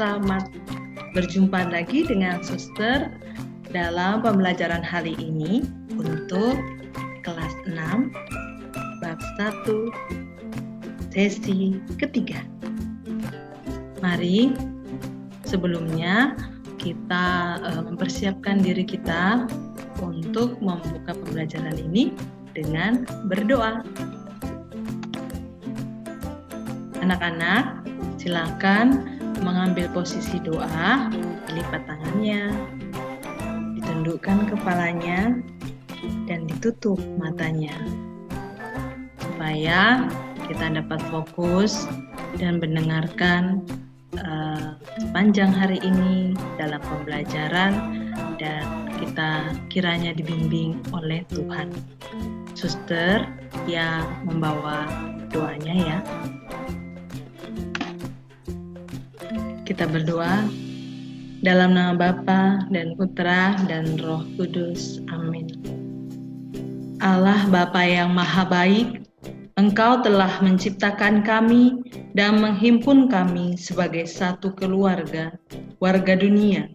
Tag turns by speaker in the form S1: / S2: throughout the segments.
S1: Selamat berjumpa lagi dengan Suster dalam pembelajaran hari ini untuk kelas 6 bab 1 sesi ketiga. Mari sebelumnya kita mempersiapkan diri kita untuk membuka pembelajaran ini dengan berdoa. Anak-anak, silakan mengambil posisi doa, lipat tangannya, ditundukkan kepalanya, dan ditutup matanya. Supaya kita dapat fokus dan mendengarkan sepanjang hari ini dalam pembelajaran dan kita kiranya dibimbing oleh Tuhan. Suster yang membawa doanya ya. Kita berdoa dalam nama Bapa dan Putra dan Roh Kudus. Amin. Allah Bapa yang Maha Baik, Engkau telah menciptakan kami dan menghimpun kami sebagai satu keluarga, warga dunia.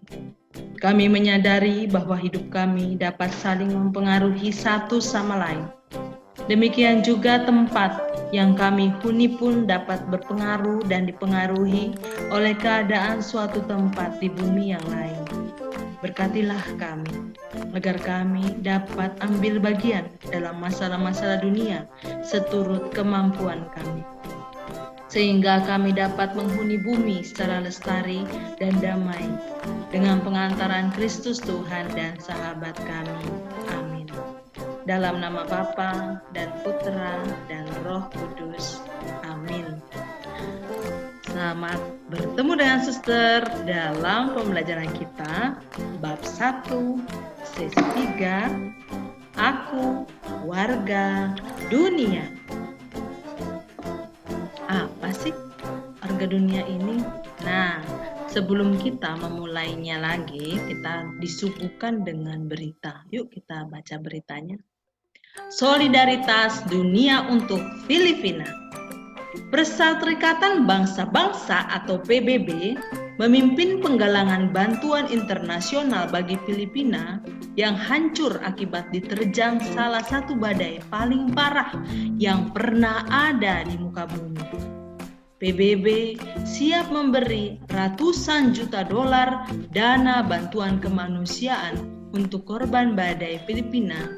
S1: Kami menyadari bahwa hidup kami dapat saling mempengaruhi satu sama lain. Demikian juga tempat yang kami huni pun dapat berpengaruh dan dipengaruhi oleh keadaan suatu tempat di bumi yang lain. Berkatilah kami, agar kami dapat ambil bagian dalam masalah-masalah dunia seturut kemampuan kami. Sehingga kami dapat menghuni bumi secara lestari dan damai dengan pengantaran Kristus Tuhan dan sahabat kami. Amin. Dalam nama Bapa dan Putra dan Roh Kudus. Amin. Selamat bertemu dengan Suster dalam pembelajaran kita bab 1 sesi 3 Aku Warga Dunia. Apa sih warga dunia ini? Nah, sebelum kita memulainya lagi, kita disuguhkan dengan berita. Yuk kita baca beritanya. Solidaritas Dunia untuk Filipina. Perserikatan Bangsa-Bangsa atau PBB memimpin penggalangan bantuan internasional bagi Filipina yang hancur akibat diterjang salah satu badai paling parah yang pernah ada di muka bumi. PBB siap memberi ratusan juta dolar dana bantuan kemanusiaan untuk korban badai Filipina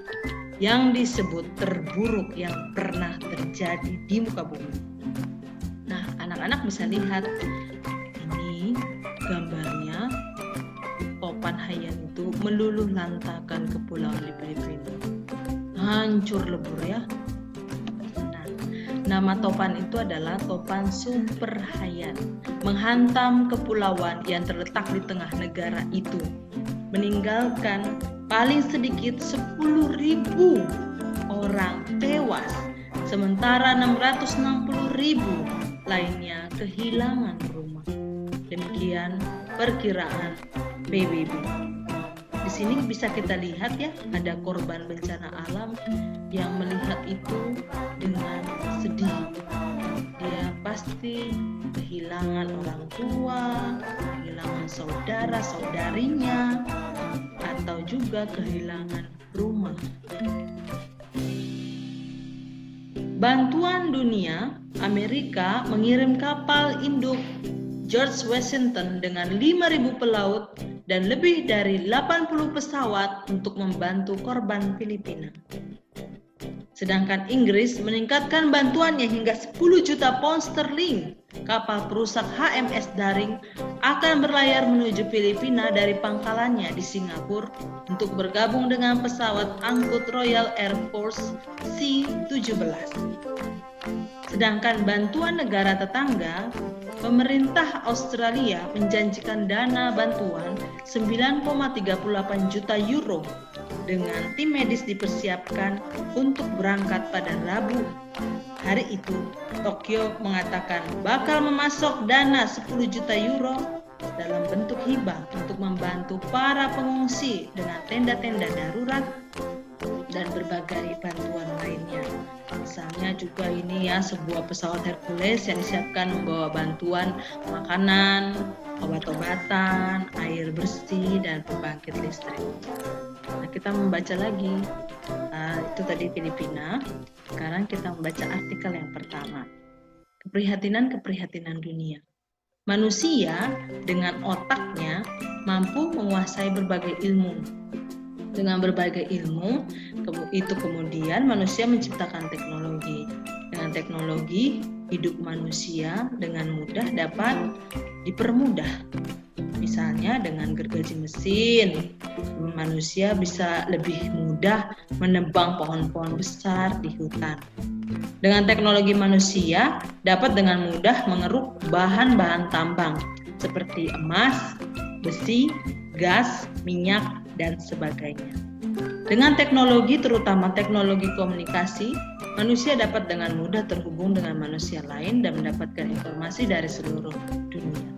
S1: yang disebut terburuk yang pernah terjadi di muka bumi. Nah, anak-anak bisa lihat ini gambarnya topan Haiyan itu meluluh lantakan kepulauan di Filipina. Hancur lebur ya. Nah, nama topan itu adalah topan Super Haiyan, menghantam kepulauan yang terletak di tengah negara itu, meninggalkan paling sedikit 10.000 orang tewas, sementara 660.000 lainnya kehilangan rumah. Demikian perkiraan PBB. Di sini bisa kita lihat ya, ada korban bencana alam yang melihat itu dengan sedih. Dia pasti kehilangan orang tua, kehilangan saudara-saudarinya, atau juga kehilangan rumah. Bantuan dunia, Amerika mengirim kapal induk George Washington dengan 5.000 pelaut dan lebih dari 80 pesawat untuk membantu korban Filipina. Sedangkan Inggris meningkatkan bantuannya hingga 10 juta pound sterling. Kapal perusak HMS Daring akan berlayar menuju Filipina dari pangkalannya di Singapura untuk bergabung dengan pesawat angkut Royal Air Force C-17. Sedangkan bantuan negara tetangga, pemerintah Australia menjanjikan dana bantuan 9,38 juta euro dengan tim medis dipersiapkan untuk berangkat pada Rabu. Hari itu, Tokyo mengatakan bakal memasok dana 10 juta euro dalam bentuk hibah untuk membantu para pengungsi dengan tenda-tenda darurat dan berbagai bantuan lainnya. Misalnya juga ini ya, sebuah pesawat Hercules yang disiapkan membawa bantuan makanan, obat-obatan, air bersih, dan pembangkit listrik. Nah, kita membaca lagi. Itu tadi Filipina. Sekarang kita membaca artikel yang pertama. Keprihatinan dunia. Manusia dengan otaknya mampu menguasai berbagai ilmu. Dengan berbagai ilmu, itu kemudian manusia menciptakan teknologi. Dengan teknologi, hidup manusia dengan mudah dapat dipermudah. Misalnya dengan gergaji mesin, manusia bisa lebih mudah menebang pohon-pohon besar di hutan. Dengan teknologi manusia dapat dengan mudah mengeruk bahan-bahan tambang seperti emas, besi, gas, minyak, dan sebagainya. Dengan teknologi, terutama teknologi komunikasi, manusia dapat dengan mudah terhubung dengan manusia lain dan mendapatkan informasi dari seluruh dunia.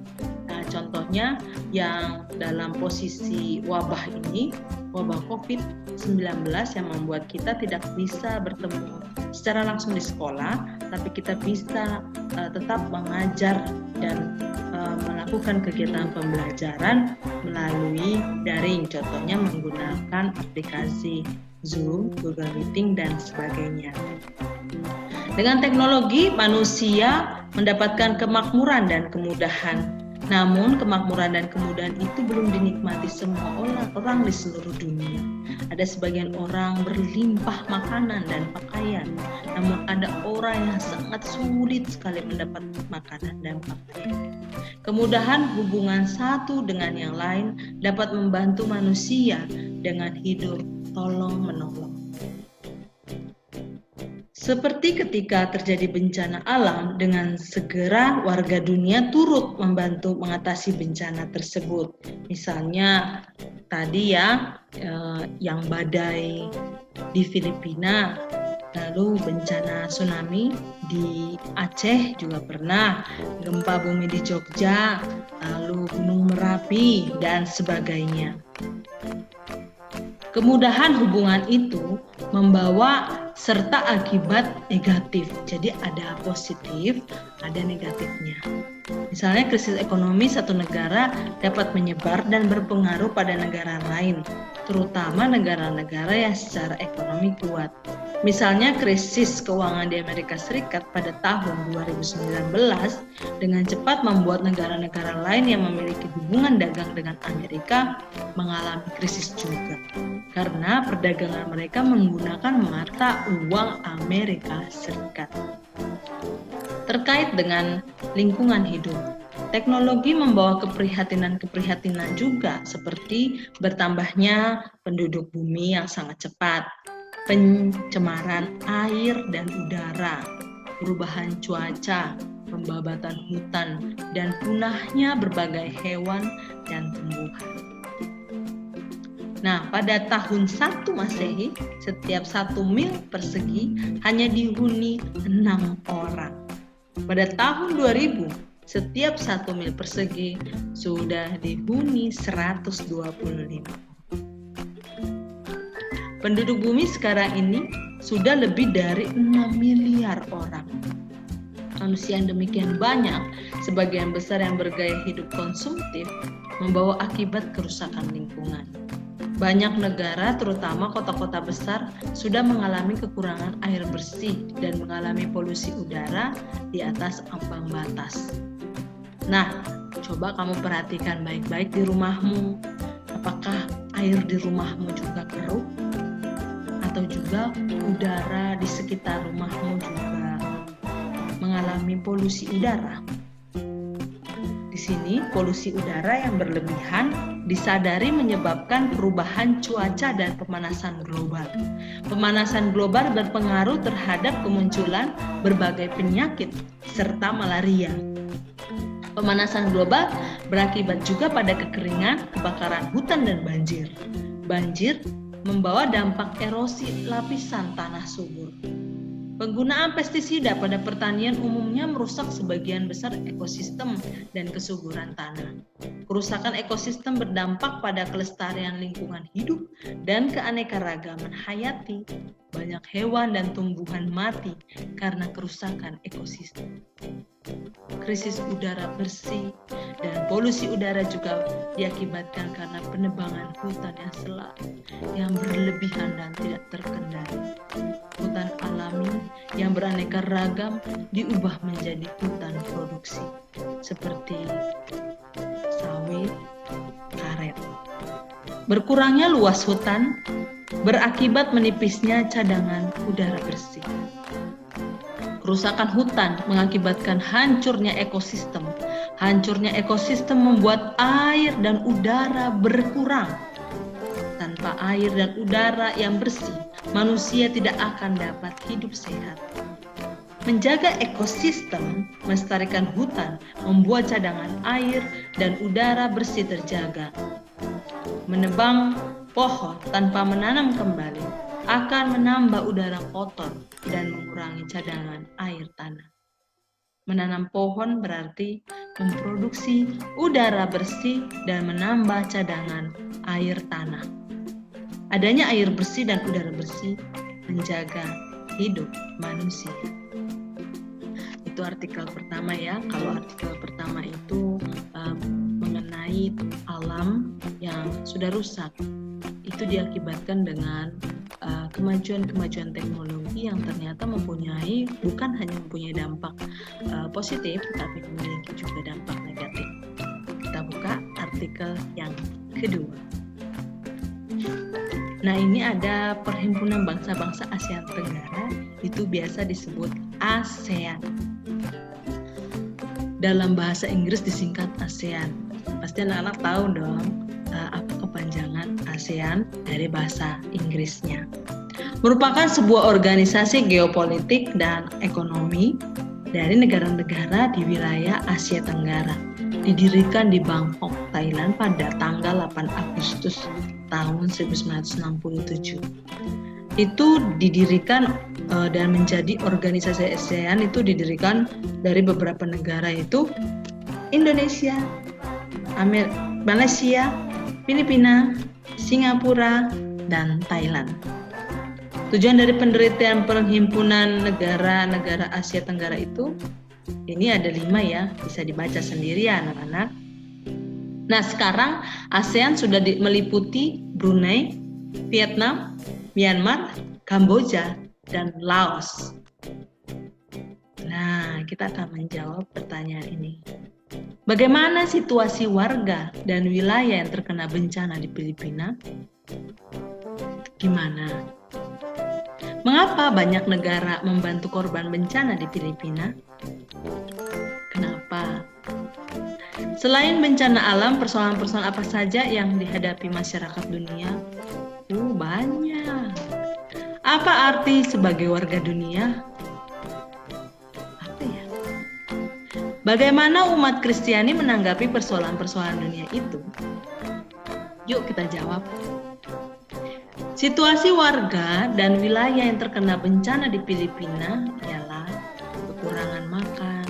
S1: Nah, contohnya yang dalam posisi wabah ini, wabah COVID-19 yang membuat kita tidak bisa bertemu secara langsung di sekolah, tapi kita bisa tetap mengajar dan melakukan kegiatan pembelajaran melalui daring, contohnya menggunakan aplikasi Zoom, Google Meeting, dan sebagainya. Dengan teknologi, manusia mendapatkan kemakmuran dan kemudahan. Namun, kemakmuran dan kemudahan itu belum dinikmati semua orang di seluruh dunia. Ada sebagian orang berlimpah makanan dan pakaian, namun ada orang yang sangat sulit sekali mendapat makanan dan pakaian. Kemudahan hubungan satu dengan yang lain dapat membantu manusia dengan hidup tolong-menolong. Seperti ketika terjadi bencana alam, dengan segera warga dunia turut membantu mengatasi bencana tersebut. Misalnya tadi yang badai di Filipina, lalu bencana tsunami di Aceh juga pernah, gempa bumi di Jogja, lalu Gunung Merapi, dan sebagainya. Kemudahan hubungan itu membawa serta akibat negatif. Jadi ada positif, ada negatifnya. Misalnya krisis ekonomi satu negara dapat menyebar dan berpengaruh pada negara lain, terutama negara-negara yang secara ekonomi kuat. Misalnya krisis keuangan di Amerika Serikat pada tahun 2019 dengan cepat membuat negara-negara lain yang memiliki hubungan dagang dengan Amerika mengalami krisis juga. Karena perdagangan mereka menggunakan mata uang Amerika Serikat. Terkait dengan lingkungan hidup, teknologi membawa keprihatinan juga, seperti bertambahnya penduduk bumi yang sangat cepat, pencemaran air dan udara, perubahan cuaca, pembabatan hutan, dan punahnya berbagai hewan dan tumbuhan. Nah, pada tahun 1 Masehi, setiap 1 mil persegi hanya dihuni 6 orang. Pada tahun 2000, setiap 1 mil persegi sudah dihuni 125. Penduduk bumi sekarang ini sudah lebih dari 6 miliar orang. Manusia yang demikian banyak, sebagian besar yang bergaya hidup konsumtif, membawa akibat kerusakan lingkungan. Banyak negara, terutama kota-kota besar, sudah mengalami kekurangan air bersih dan mengalami polusi udara di atas ambang batas. Nah, coba kamu perhatikan baik-baik di rumahmu. Apakah air di rumahmu juga keruh? Atau juga udara di sekitar rumahmu juga mengalami polusi udara? Di sini, polusi udara yang berlebihan disadari menyebabkan perubahan cuaca dan pemanasan global. Pemanasan global berpengaruh terhadap kemunculan berbagai penyakit serta malaria. Pemanasan global berakibat juga pada kekeringan, kebakaran hutan, dan banjir. Banjir membawa dampak erosi lapisan tanah subur. Penggunaan pestisida pada pertanian umumnya merusak sebagian besar ekosistem dan kesuburan tanah. Kerusakan ekosistem berdampak pada kelestarian lingkungan hidup dan keanekaragaman hayati. Banyak hewan dan tumbuhan mati karena kerusakan ekosistem. Krisis udara bersih dan polusi udara juga diakibatkan karena penebangan hutan yang berlebihan dan tidak terkendali. Hutan alami yang beraneka ragam diubah menjadi hutan produksi seperti sawit, karet. Berkurangnya luas hutan berakibat menipisnya cadangan udara bersih. Kerusakan hutan mengakibatkan hancurnya ekosistem. Hancurnya ekosistem membuat air dan udara berkurang. Tanpa air dan udara yang bersih, manusia tidak akan dapat hidup sehat. Menjaga ekosistem, melestarikan hutan, membuat cadangan air dan udara bersih terjaga. Menebang pohon tanpa menanam kembali akan menambah udara kotor dan mengurangi cadangan air tanah. Menanam pohon berarti memproduksi udara bersih dan menambah cadangan air tanah. Adanya air bersih dan udara bersih menjaga hidup manusia. Itu artikel pertama ya. Kalau artikel pertama itu mengenai alam yang sudah rusak. Itu diakibatkan dengan kemajuan-kemajuan teknologi yang ternyata bukan hanya mempunyai dampak positif, tapi memiliki juga dampak negatif. Kita buka artikel yang kedua. Nah, ini ada Perhimpunan Bangsa-Bangsa Asia Tenggara, itu biasa disebut ASEAN. Dalam bahasa Inggris disingkat ASEAN. Pasti anak-anak tahu dong apa kepanjangan ASEAN dari bahasa Inggrisnya. Merupakan sebuah organisasi geopolitik dan ekonomi dari negara-negara di wilayah Asia Tenggara. Didirikan di Bangkok, Thailand pada tanggal 8 Agustus tahun 1967. Itu didirikan dan menjadi organisasi ASEAN itu didirikan dari beberapa negara, yaitu Indonesia, Malaysia, Filipina, Singapura, dan Thailand. Tujuan dari pendirian Perhimpunan Negara-Negara Asia Tenggara itu, ini ada 5 ya, bisa dibaca sendiri ya anak-anak. Nah, sekarang ASEAN sudah meliputi Brunei, Vietnam, Myanmar, Kamboja, dan Laos. Nah, kita akan menjawab pertanyaan ini. Bagaimana situasi warga dan wilayah yang terkena bencana di Filipina? Gimana? Mengapa banyak negara membantu korban bencana di Filipina? Kenapa? Selain bencana alam, persoalan-persoalan apa saja yang dihadapi masyarakat dunia? Banyak. Apa arti sebagai warga dunia? Apa ya? Bagaimana umat Kristiani menanggapi persoalan-persoalan dunia itu? Yuk kita jawab. Situasi warga dan wilayah yang terkena bencana di Filipina ialah kekurangan makan,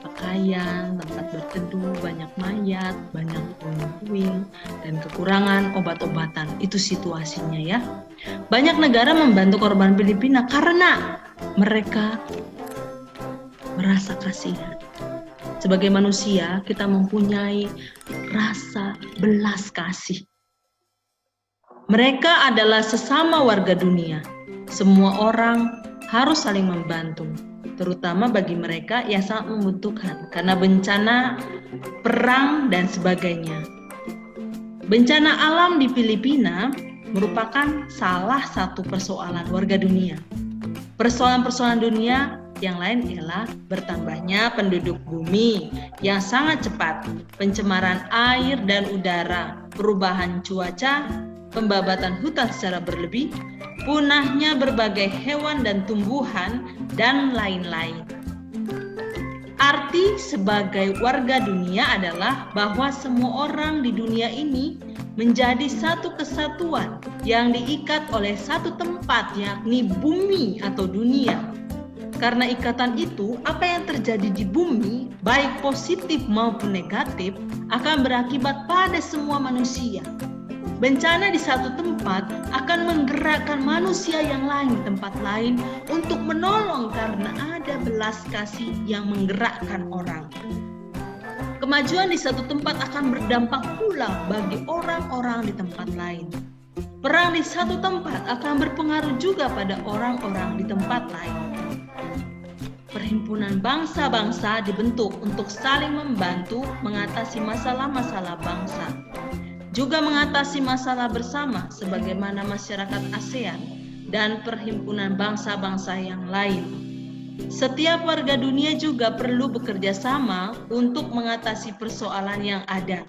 S1: pakaian, tempat berteduh, banyak mayat, banyak puing-puing, dan kekurangan obat-obatan. Itu situasinya ya. Banyak negara membantu korban Filipina karena mereka merasa kasihan. Sebagai manusia, kita mempunyai rasa belas kasih. Mereka adalah sesama warga dunia. Semua orang harus saling membantu, terutama bagi mereka yang sangat membutuhkan karena bencana, perang, dan sebagainya. Bencana alam di Filipina merupakan salah satu persoalan warga dunia. Persoalan-persoalan dunia yang lain ialah bertambahnya penduduk bumi yang sangat cepat, pencemaran air dan udara, perubahan cuaca, pembabatan hutan secara berlebih, punahnya berbagai hewan dan tumbuhan, dan lain-lain. Arti sebagai warga dunia adalah bahwa semua orang di dunia ini menjadi satu kesatuan yang diikat oleh satu tempat, yakni bumi atau dunia. Karena ikatan itu, apa yang terjadi di bumi, baik positif maupun negatif, akan berakibat pada semua manusia. Bencana di satu tempat akan menggerakkan manusia yang lain di tempat lain untuk menolong karena ada belas kasih yang menggerakkan orang. Kemajuan di satu tempat akan berdampak pula bagi orang-orang di tempat lain. Perang di satu tempat akan berpengaruh juga pada orang-orang di tempat lain. Perhimpunan bangsa-bangsa dibentuk untuk saling membantu mengatasi masalah-masalah bangsa. Juga mengatasi masalah bersama sebagaimana masyarakat ASEAN dan perhimpunan bangsa-bangsa yang lain. Setiap warga dunia juga perlu bekerja sama untuk mengatasi persoalan yang ada.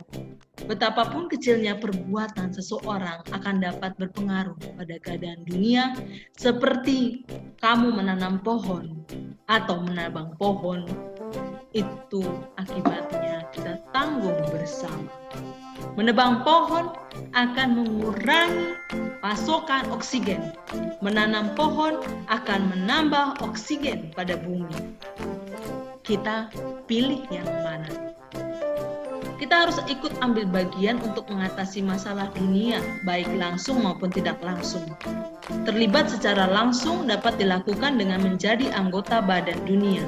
S1: Betapapun kecilnya perbuatan seseorang akan dapat berpengaruh pada keadaan dunia, seperti kamu menanam pohon atau menabang pohon, itu akibatnya kita tanggung bersama. Menebang pohon akan mengurangi pasokan oksigen. Menanam pohon akan menambah oksigen pada bumi. Kita pilih yang mana? Kita harus ikut ambil bagian untuk mengatasi masalah dunia, baik langsung maupun tidak langsung. Terlibat secara langsung dapat dilakukan dengan menjadi anggota Badan Dunia,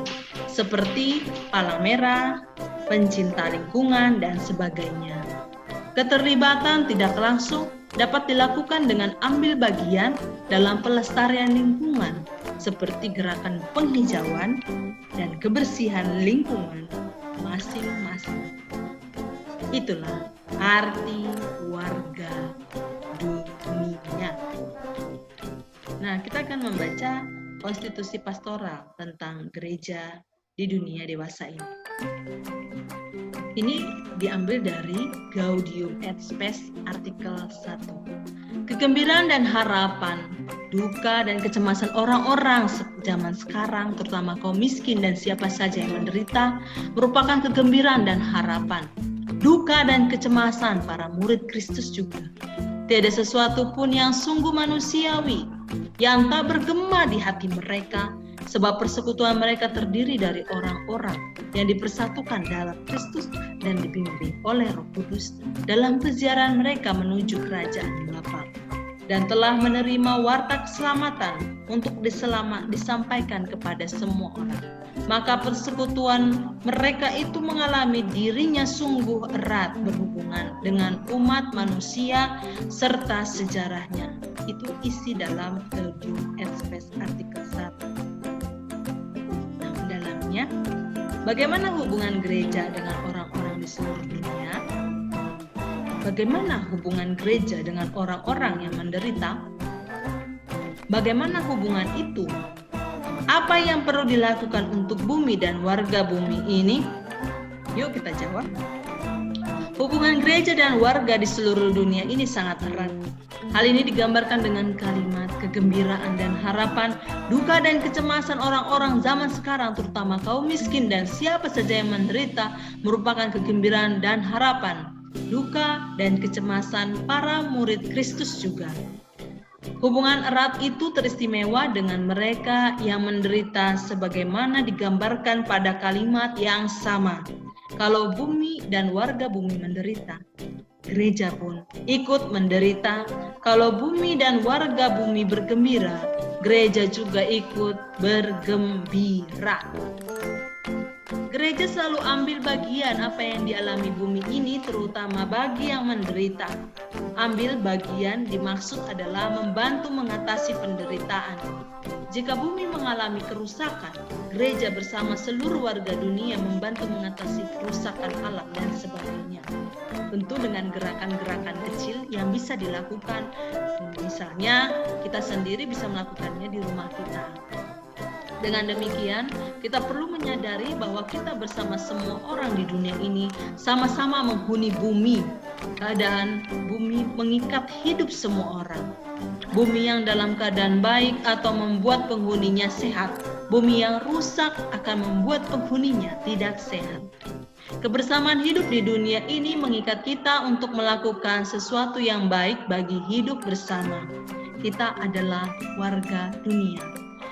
S1: seperti Palang Merah, pencinta lingkungan, dan sebagainya. Keterlibatan tidak langsung dapat dilakukan dengan ambil bagian dalam pelestarian lingkungan, seperti gerakan penghijauan dan kebersihan lingkungan masing-masing. Itulah arti warga dunia. Nah, kita akan membaca konstitusi pastoral tentang gereja di dunia dewasa ini. Ini diambil dari Gaudium et Spes artikel 1. Kegembiraan dan harapan, duka dan kecemasan orang-orang zaman sekarang, terutama kaum miskin dan siapa saja yang menderita, merupakan kegembiraan dan harapan. Duka dan kecemasan para murid Kristus juga. Tiada sesuatu pun yang sungguh manusiawi, yang tak bergema di hati mereka, sebab persekutuan mereka terdiri dari orang-orang yang dipersatukan dalam Kristus dan dibimbing oleh Roh Kudus dalam peziarahan mereka menuju kerajaan Bapa, dan telah menerima warta keselamatan untuk disampaikan kepada semua orang. Maka persekutuan mereka itu mengalami dirinya sungguh erat berhubungan dengan umat manusia serta sejarahnya. Itu isi dalam Gaudium et Spes artikel 1. Nah, dalamnya, bagaimana hubungan gereja dengan orang-orang di seluruh dunia? Bagaimana hubungan gereja dengan orang-orang yang menderita? Bagaimana hubungan itu? Apa yang perlu dilakukan untuk bumi dan warga bumi ini? Yuk kita jawab. Hubungan gereja dan warga di seluruh dunia ini sangat erat. Hal ini digambarkan dengan kalimat kegembiraan dan harapan, duka dan kecemasan orang-orang zaman sekarang, terutama kaum miskin dan siapa saja yang menderita, merupakan kegembiraan dan harapan, duka dan kecemasan para murid Kristus juga. Hubungan erat itu teristimewa dengan mereka yang menderita sebagaimana digambarkan pada kalimat yang sama. Kalau bumi dan warga bumi menderita, gereja pun ikut menderita. Kalau bumi dan warga bumi bergembira, gereja juga ikut bergembira. Gereja selalu ambil bagian apa yang dialami bumi ini, terutama bagi yang menderita. Ambil bagian dimaksud adalah membantu mengatasi penderitaan. Jika bumi mengalami kerusakan, gereja bersama seluruh warga dunia membantu mengatasi kerusakan alam dan sebagainya. Tentu dengan gerakan-gerakan kecil yang bisa dilakukan. Misalnya, kita sendiri bisa melakukannya di rumah kita. Dengan demikian, kita perlu menyadari bahwa kita bersama semua orang di dunia ini sama-sama menghuni bumi. Keadaan bumi mengikat hidup semua orang. Bumi yang dalam keadaan baik atau membuat penghuninya sehat. Bumi yang rusak akan membuat penghuninya tidak sehat. Kebersamaan hidup di dunia ini mengikat kita untuk melakukan sesuatu yang baik bagi hidup bersama. Kita adalah warga dunia.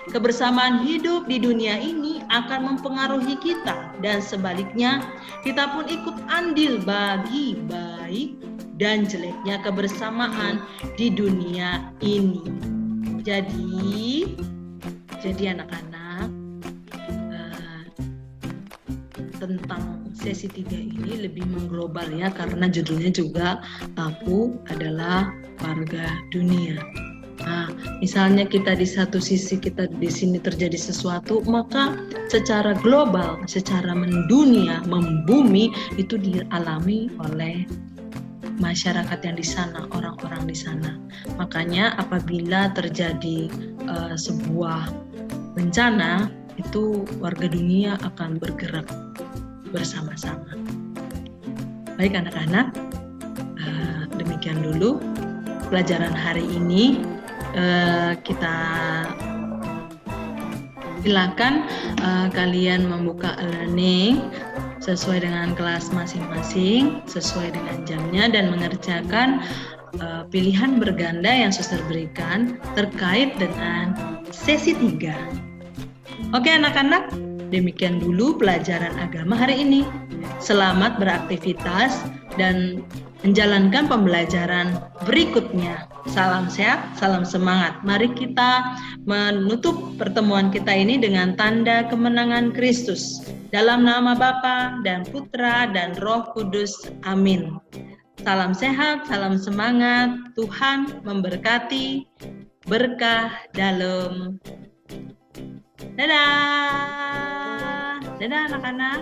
S1: Kebersamaan hidup di dunia ini akan mempengaruhi kita, dan sebaliknya kita pun ikut andil bagi baik dan jeleknya kebersamaan di dunia ini. Jadi anak-anak, tentang sesi 3 ini lebih mengglobal ya, karena judulnya juga Aku Adalah Warga Dunia. Nah, misalnya kita di satu sisi kita di sini terjadi sesuatu, maka secara global, secara mendunia, membumi, itu dialami oleh masyarakat yang di sana, orang-orang di sana. Makanya apabila terjadi sebuah bencana, itu warga dunia akan bergerak bersama-sama. Baik anak-anak, demikian dulu pelajaran hari ini. Kita silakan kalian membuka learning sesuai dengan kelas masing-masing, sesuai dengan jamnya, dan mengerjakan pilihan berganda yang suster berikan terkait dengan sesi 3. Oke anak-anak, demikian dulu pelajaran agama hari ini. Selamat beraktivitas dan menjalankan pembelajaran berikutnya. Salam sehat, salam semangat. Mari kita menutup pertemuan kita ini dengan tanda kemenangan Kristus. Dalam nama Bapa dan Putra dan Roh Kudus. Amin. Salam sehat, salam semangat. Tuhan memberkati. Berkah dalam. Dadah. Dadah anak-anak.